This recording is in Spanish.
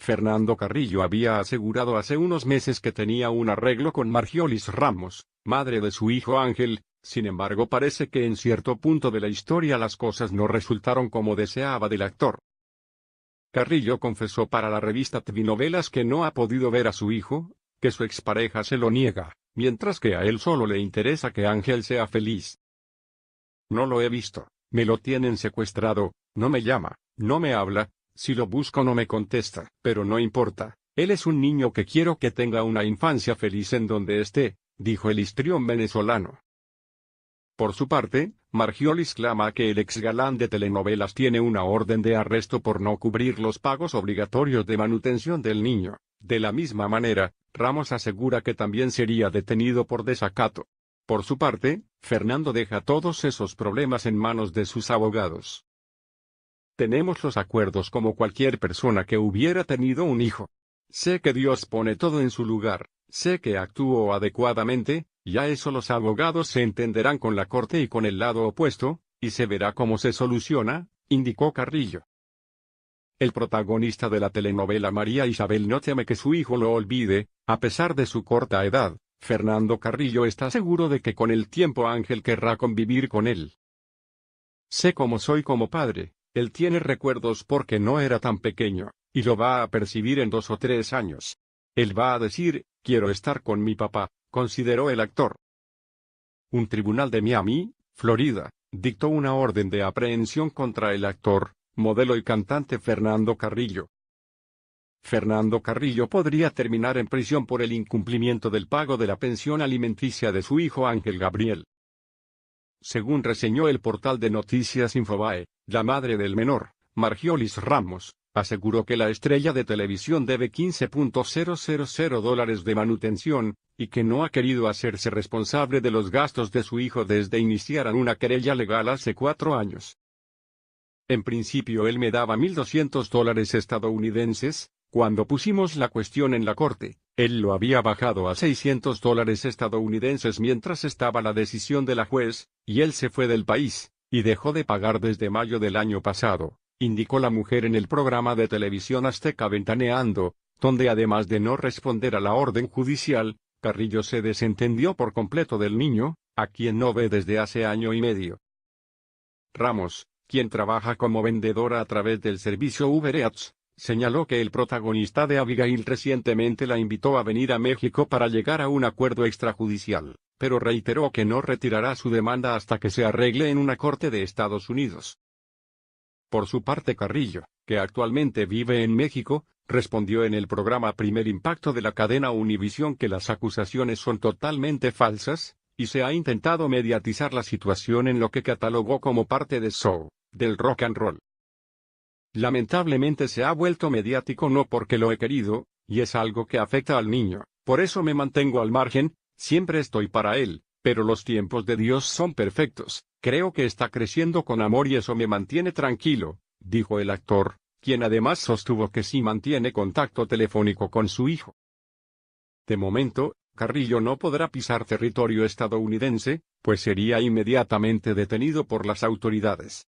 Fernando Carrillo había asegurado hace unos meses que tenía un arreglo con Margiolis Ramos, madre de su hijo Ángel. Sin embargo, parece que en cierto punto de la historia las cosas no resultaron como deseaba del actor. Carrillo confesó para la revista TV Novelas que no ha podido ver a su hijo, que su expareja se lo niega, mientras que a él solo le interesa que Ángel sea feliz. No lo he visto, me lo tienen secuestrado, no me llama, no me habla, si lo busco no me contesta, pero no importa, él es un niño que quiero que tenga una infancia feliz en donde esté, dijo el histrión venezolano. Por su parte, Margiolis clama que el ex galán de telenovelas tiene una orden de arresto por no cubrir los pagos obligatorios de manutención del niño. De la misma manera, Ramos asegura que también sería detenido por desacato. Por su parte, Fernando deja todos esos problemas en manos de sus abogados. Tenemos los acuerdos como cualquier persona que hubiera tenido un hijo. Sé que Dios pone todo en su lugar, sé que actúo adecuadamente. Ya eso los abogados se entenderán con la corte y con el lado opuesto, y se verá cómo se soluciona, indicó Carrillo. El protagonista de la telenovela María Isabel no teme que su hijo lo olvide, a pesar de su corta edad. Fernando Carrillo está seguro de que con el tiempo Ángel querrá convivir con él. Sé cómo soy como padre, él tiene recuerdos porque no era tan pequeño, y lo va a percibir en 2 o 3 años. Él va a decir, quiero estar con mi papá, consideró el actor. Un tribunal de Miami, Florida, dictó una orden de aprehensión contra el actor, modelo y cantante Fernando Carrillo. Fernando Carrillo podría terminar en prisión por el incumplimiento del pago de la pensión alimenticia de su hijo Ángel Gabriel. Según reseñó el portal de noticias Infobae, la madre del menor, Margiolis Ramos, aseguró que la estrella de televisión debe $15,000 de manutención, y que no ha querido hacerse responsable de los gastos de su hijo desde iniciaran una querella legal hace 4 años. En principio él me daba $1,200 estadounidenses, cuando pusimos la cuestión en la corte, él lo había bajado a $600 estadounidenses mientras estaba la decisión de la juez, y él se fue del país, y dejó de pagar desde mayo del año pasado, indicó la mujer en el programa de televisión Azteca Ventaneando, donde además de no responder a la orden judicial, Carrillo se desentendió por completo del niño, a quien no ve desde hace año y medio. Ramos, quien trabaja como vendedora a través del servicio Uber Eats, señaló que el protagonista de Abigail recientemente la invitó a venir a México para llegar a un acuerdo extrajudicial, pero reiteró que no retirará su demanda hasta que se arregle en una corte de Estados Unidos. Por su parte Carrillo, que actualmente vive en México, respondió en el programa Primer Impacto de la cadena Univisión que las acusaciones son totalmente falsas, y se ha intentado mediatizar la situación en lo que catalogó como parte de show, del rock and roll. Lamentablemente se ha vuelto mediático no porque lo he querido, y es algo que afecta al niño, por eso me mantengo al margen, siempre estoy para él, pero los tiempos de Dios son perfectos, creo que está creciendo con amor y eso me mantiene tranquilo, dijo el actor, quien además sostuvo que sí mantiene contacto telefónico con su hijo. De momento, Carrillo no podrá pisar territorio estadounidense, pues sería inmediatamente detenido por las autoridades.